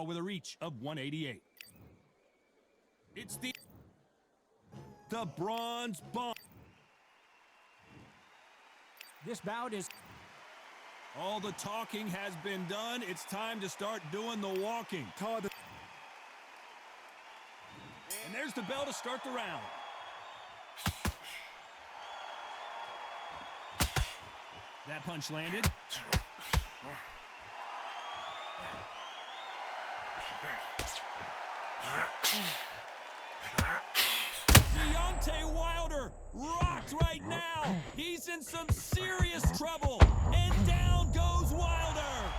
with a reach of 188. It's the bronze bomb. This bout is... All the talking has been done. It's time to start doing the walking. And there's the bell to start the round. That punch landed. Deontay Wilder rocked right now. He's in some serious trouble. And down goes Wilder.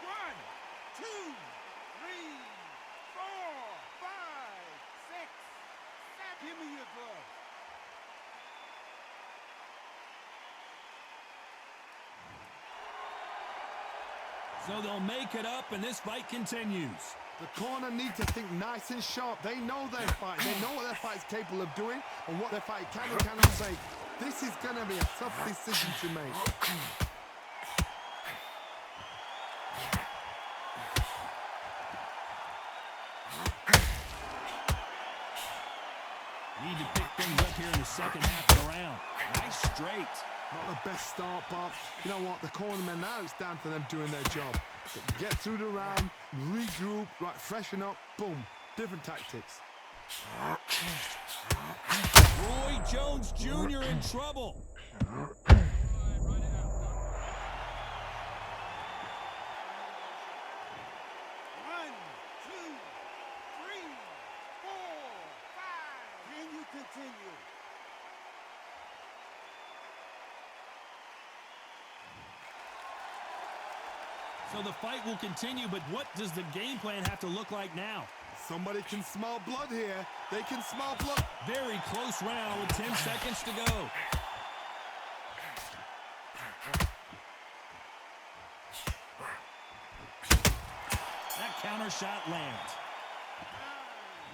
1, 2, 3, 4, 5, 6, 7. Give me your glove. So they'll make it up, and this fight continues. The corner need to think nice and sharp. They know their fight. They know what their fight's capable of doing and what their fight can and cannot say. This is going to be a tough decision to make. Need to pick things up here in the second half of the round. Nice straight. Not the best start, but you know what? The cornermen now, it's down to them doing their job. Get through the round, regroup, right, freshen up, boom. Different tactics. Roy Jones Jr. in trouble. 1, 2, 3, 4, 5. Can you continue? So the fight will continue, but what does the game plan have to look like now? Somebody can smell blood here. They can smell blood. Very close round with 10 seconds to go. That counter shot lands.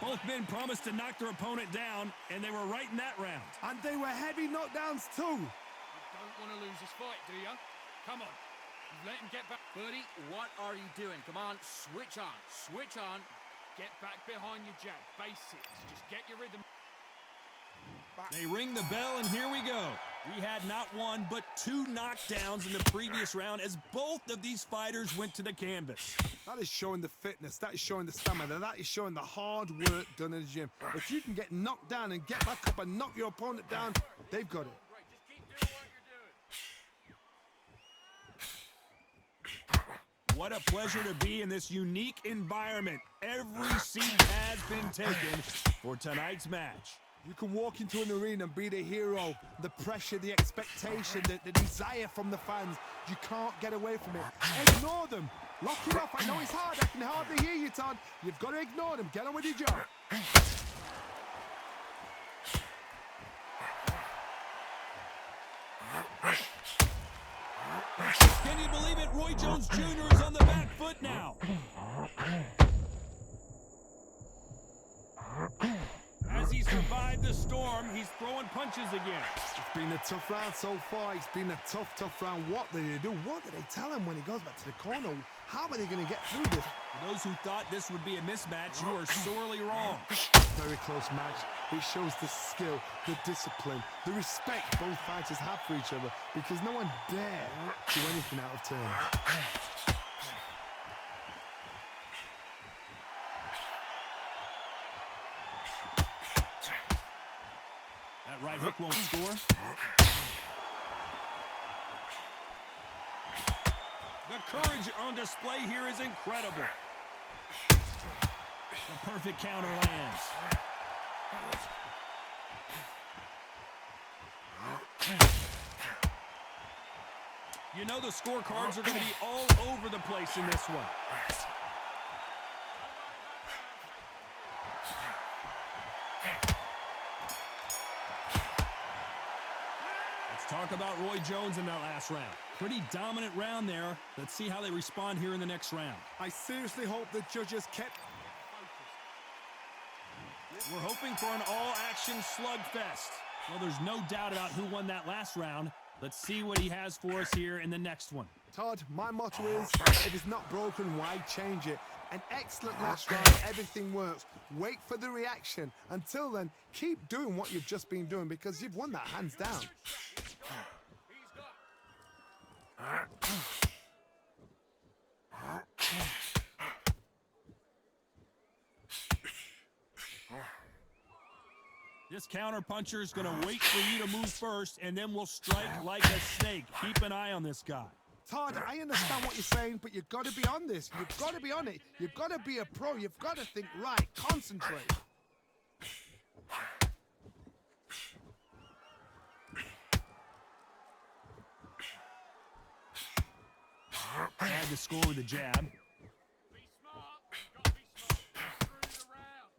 Both men promised to knock their opponent down, and they were right in that round. And they were heavy knockdowns too. You don't want to lose this fight, do you? Come on. You've let him get back. Birdie, what are you doing? Come on, switch on. Switch on. Get back behind your jab. Basics. Just get your rhythm. They ring the bell, and here we go. We had not one, but 2 knockdowns in the previous round as both of these fighters went to the canvas. That is showing the fitness. That is showing the stamina. That is showing the hard work done in the gym. If you can get knocked down and get back up and knock your opponent down, they've got it. Just keep doing what you're doing. What a pleasure to be in this unique environment. Every seat has been taken for tonight's match. You can walk into an arena and be the hero. The pressure, the expectation, the desire from the fans. You can't get away from it. Ignore them. Lock it off. I know it's hard. I can hardly hear you, Todd. You've got to ignore them. Get on with your job. Can you believe it? Roy Jones Jr. is on the back foot now. As he survived the storm, he's throwing punches again. It's been a tough round so far. It's been a tough round. What did they do? What did they tell him when he goes back to the corner? How are they going to get through this? For those who thought this would be a mismatch, you are sorely wrong. Very close match. It shows the skill, the discipline, the respect both fighters have for each other because no one dare do anything out of turn. That right hook won't score. The courage on display here is incredible. The perfect counter lands. You know the scorecards are going to be all over the place in this one. Let's talk about Roy Jones in that last round. Pretty dominant round there. Let's see how they respond here in the next round. I seriously hope the judges kept... We're hoping for an all-action slugfest. Well, there's no doubt about who won that last round. Let's see what he has for us here in the next one. Todd, my motto is, if it's not broken, why change it? An excellent last round, everything works. Wait for the reaction. Until then, keep doing what you've just been doing because you've won that hands down. This counter-puncher is going to wait for you to move first, and then we'll strike like a snake. Keep an eye on this guy. Todd, I understand what you're saying, but you've got to be on this. You've got to be on it. You've got to be a pro. You've got to think right. Concentrate. Had to score with a jab. Be smart. Gotta be smart through the round.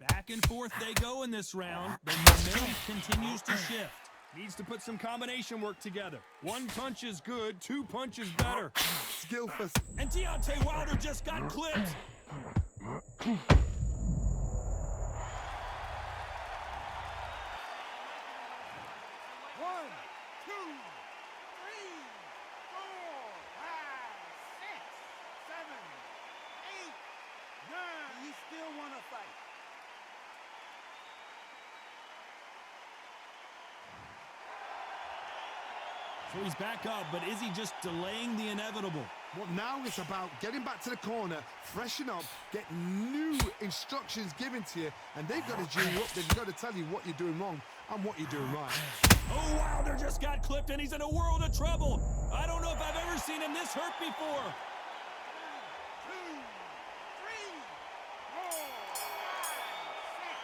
Back and forth they go in this round. The momentum continues to shift. Needs to put some combination work together. One punch is good, two punches better. Skill for... And Deontay Wilder just got clipped. One, two, three, four, five, six, seven, eight, nine. You still want to fight? So he's back up, but is he just delaying the inevitable? Well, now it's about getting back to the corner, freshen up, get new instructions given to you, and they've got to G you up. They've got to tell you what you're doing wrong and what you're doing right. Oh, Wilder just got clipped, and he's in a world of trouble. I don't know if I've ever seen him this hurt before. 2, 3, 4, 5, 6,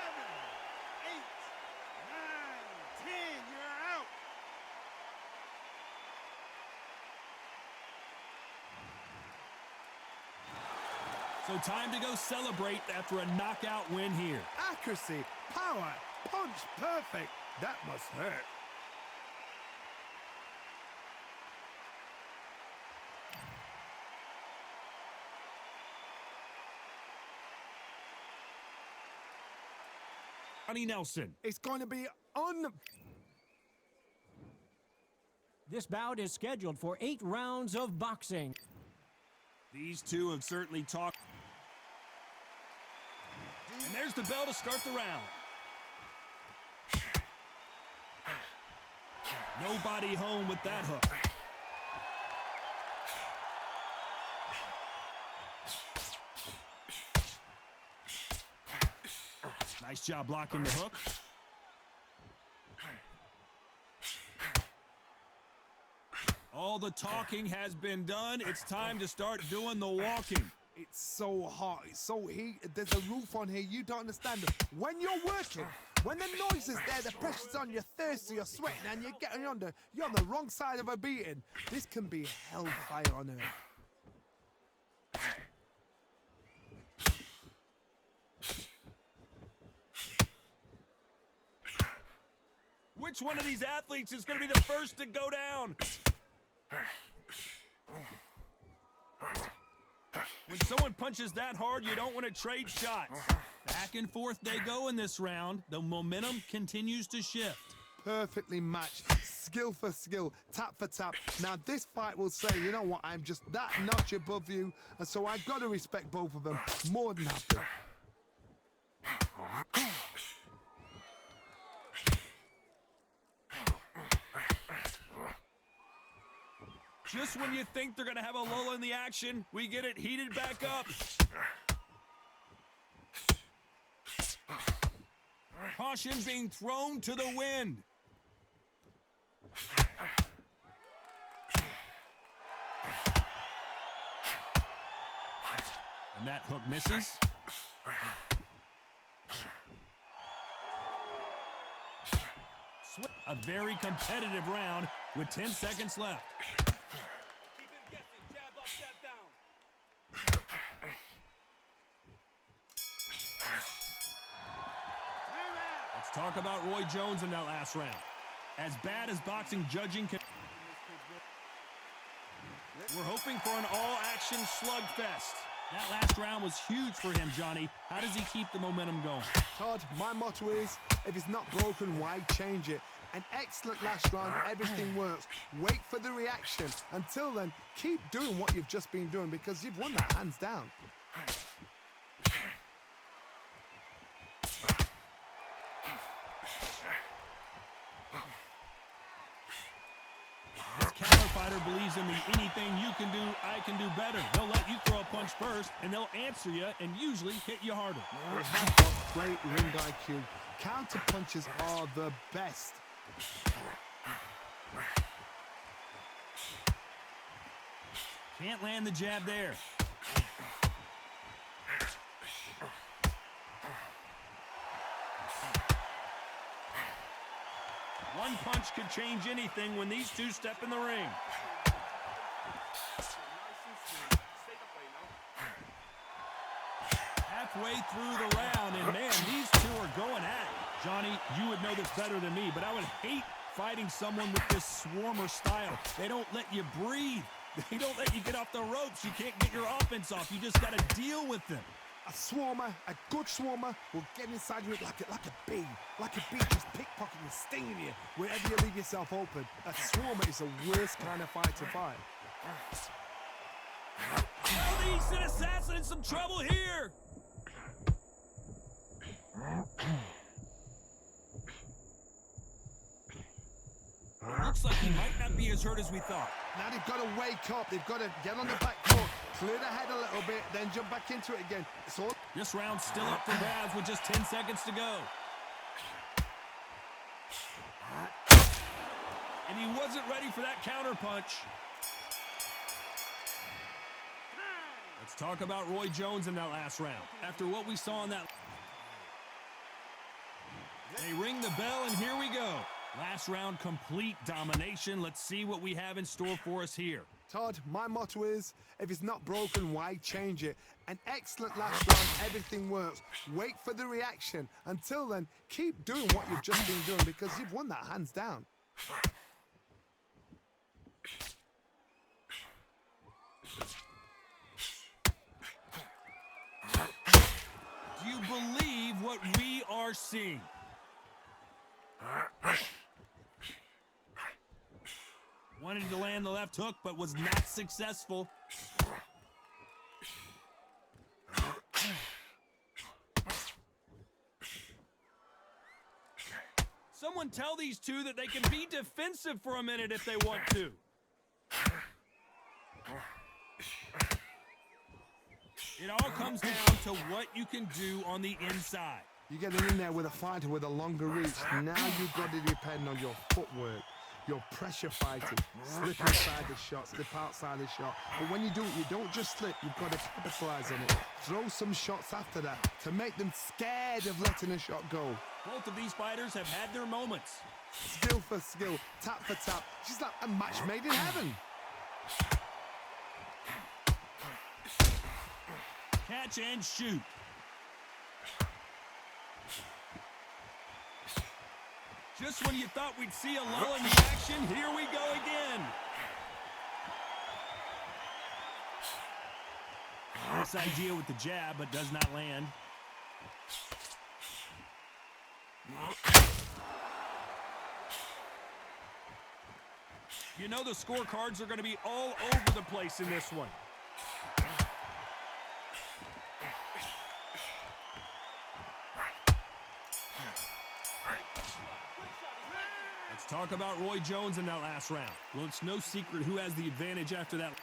7, 8, 9, 10. You're out. So time to go celebrate after a knockout win here. Accuracy, power, punch, perfect. That must hurt. Johnny Nelson. It's going to be This bout is scheduled for 8 rounds of boxing. These two have certainly talked. And there's the bell to start the round. Nobody home with that hook. Nice job blocking the hook. All the talking has been done. It's time to start doing the walking. It's so hot, it's so heat. There's a roof on here, you don't understand it. When you're working, when the noise is there, the pressure's on, you're thirsty, you're sweating, and you're getting under. You're on the wrong side of a beating. This can be hellfire on earth. Which one of these athletes is going to be the first to go down? When someone punches that hard, you don't want to trade shots. Back and forth they go in this round. The momentum continues to shift. Perfectly matched, skill for skill, tap for tap. Now this fight will say, you know what, I'm just that notch above you, and so I've got to respect both of them more than happy. Just when you think they're going to have a lull in the action, we get it heated back up. Caution being thrown to the wind. And that hook misses. A very competitive round with 10 seconds left. Let's talk about Roy Jones in that last round. As bad as boxing judging can... We're hoping for an all-action slugfest. That last round was huge for him, Johnny. How does he keep the momentum going? Todd, my motto is, if it's not broken, why change it? An excellent last round. Everything works. Wait for the reaction. Until then, keep doing what you've just been doing because you've won that hands down. This counter fighter believes in the anything you can do, I can do better. They'll let you throw a punch first, and they'll answer you and usually hit you harder. They have got great ring IQ. Counter punches are the best. Can't land the jab there. One punch could change anything when these two step in the ring. Halfway through the round, and man, these two are going at it. Johnny, you would know this better than me, but I would hate fighting someone with this swarmer style. They don't let you breathe. They don't let you get off the ropes. You can't get your offense off. You just got to deal with them. A swarmer, a good swarmer, will get inside you like a bee. Like a bee, just pickpocketing and stinging you wherever you leave yourself open. A swarmer is the worst kind of fight to fight. Well, the Eastern Assassin in some trouble here. Looks like he might not be as hurt as we thought. Now they've got to wake up. They've got to get on the back foot, clear the head a little bit, then jump back into it again. It's all... This round's still up for grabs with just 10 seconds to go. And he wasn't ready for that counter punch. Let's talk about Roy Jones in that last round. After what we saw in that... They ring the bell, and here we go. Last round, complete domination. Let's see what we have in store for us here. Todd, my motto is, if it's not broken, why change it? An excellent last round, everything works. Wait for the reaction. Until then, keep doing what you've just been doing because you've won that hands down. Do you believe what we are seeing? Wanted to land the left hook, but was not successful. Someone tell these two that they can be defensive for a minute if they want to. It all comes down to what you can do on the inside. You're getting in there with a fighter with a longer reach. Now you've got to depend on your footwork, your pressure fighting, slip inside the shot, slip outside the shot. But when you do it, you don't just slip, you've got to capitalize on it. Throw some shots after that to make them scared of letting a shot go. Both of these fighters have had their moments. Skill for skill, tap for tap. She's like a match made in heaven. Catch and shoot. Just when you thought we'd see a lull in the action, here we go again. Nice idea with the jab, but does not land. You know the scorecards are going to be all over the place in this one. Let's talk about Roy Jones in that last round. Well, it's no secret who has the advantage after that.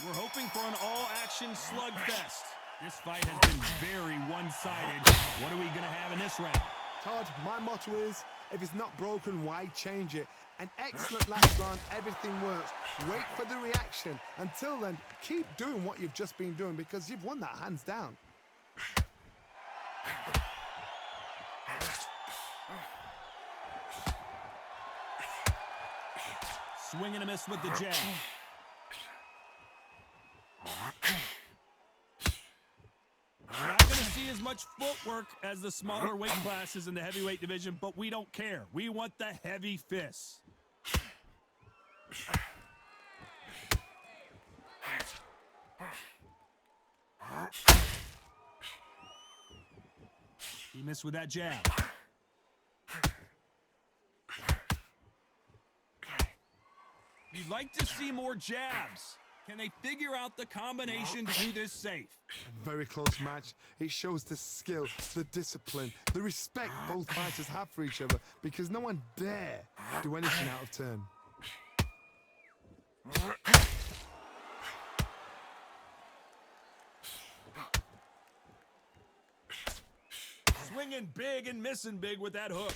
We're hoping for an all-action slugfest. This fight has been very one-sided. What are we going to have in this round? Todd, my motto is, if it's not broken, why change it? An excellent last round, everything works. Wait for the reaction. Until then, keep doing what you've just been doing because you've won that hands down. Swing and a miss with the jab. We're not going to see as much footwork as the smaller weight classes in the heavyweight division, but we don't care. We want the heavy fists. He missed with that jab. You'd like to see more jabs. Can they figure out the combination to do this safe? Very close match. It shows the skill, the discipline, the respect both fighters have for each other because no one dare do anything out of turn. Swinging big and missing big with that hook.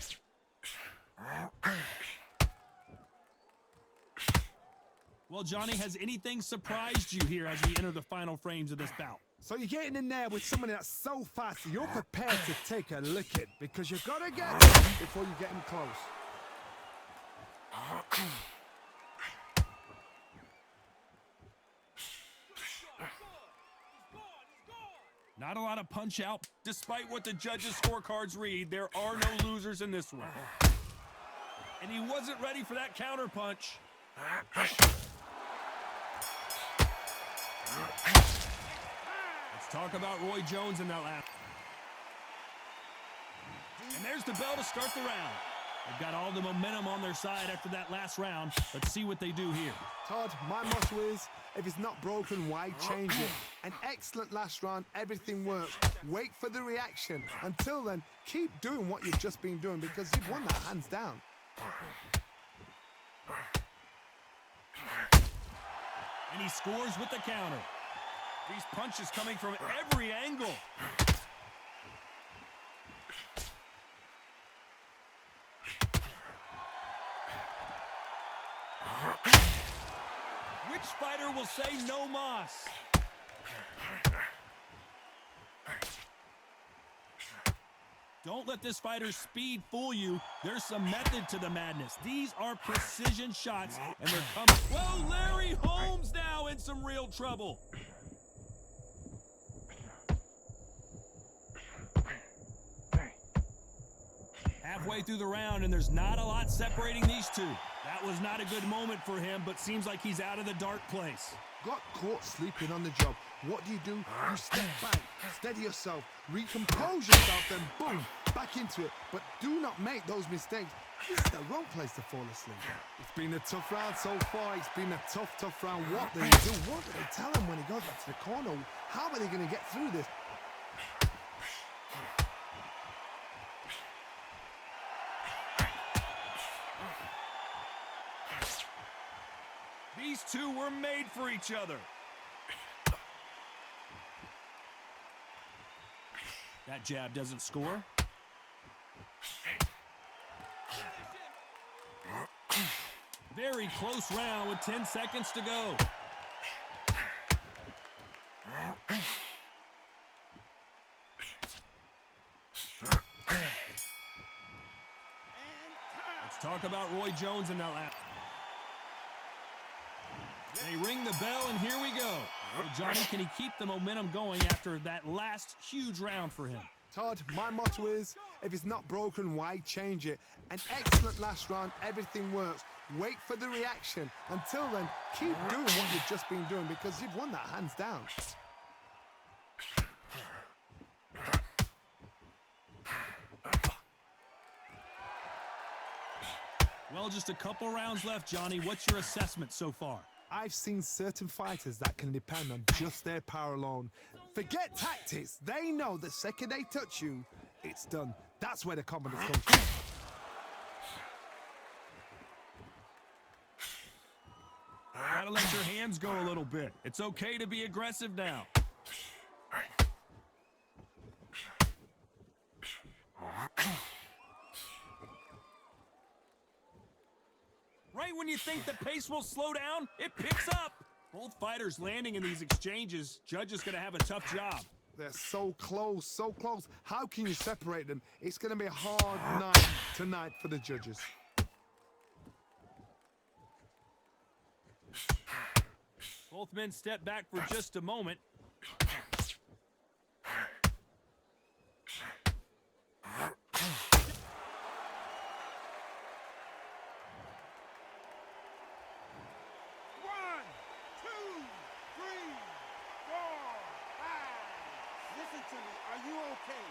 Well, Johnny, has anything surprised you here as we enter the final frames of this bout? So you're getting in there with somebody that's so fast, you're prepared to take a licking because you've got to get him before you get him close. Not a lot of punch out. Despite what the judges' scorecards read, there are no losers in this one. And he wasn't ready for that counter punch. Let's talk about Roy Jones in that last. And there's the bell to start the round. They've got all the momentum on their side after that last round. Let's see what they do here. Todd, my motto is, if it's not broken, why change it? An excellent last round, everything works. Wait for the reaction. Until then, keep doing what you've just been doing because you've won that hands down. And he scores with the counter. These punches coming from every angle. Which fighter will say no mas? Don't let this fighter's speed fool you. There's some method to the madness. These are precision shots, and they're coming. Whoa, Larry Holmes now in some real trouble. Halfway through the round, and there's not a lot separating these two. That was not a good moment for him, but seems like he's out of the dark place. Got caught sleeping on the job. What do? You step back, steady yourself, recompose yourself, then boom, back into it. But do not make those mistakes. This is the wrong place to fall asleep. It's been a tough round so far. It's been a tough round. What do they do? What do they tell him when he goes back to the corner? How are they going to get through this? These two were made for each other. That jab doesn't score. Very close round with 10 seconds to go. Let's talk about Roy Jones in that lap. They ring the bell, and here we go. Well, Johnny, can he keep the momentum going after that last huge round for him? Todd, my motto is, if it's not broken, why change it? An excellent last round, everything works. Wait for the reaction. Until then, keep doing what you've just been doing because you've won that hands down. Well, just a couple rounds left, Johnny. What's your assessment so far? I've seen certain fighters that can depend on just their power alone. Forget tactics. They know the second they touch you, it's done. That's where the confidence comes from. Gotta let your hands go a little bit. It's okay to be aggressive now. Right when you think the pace will slow down, it picks up. Both fighters landing in these exchanges. Judge is going to have a tough job. They're so close, so close. How can you separate them? It's going to be a hard night tonight for the judges. Both men step back for just a moment. Listen to me. Are you okay?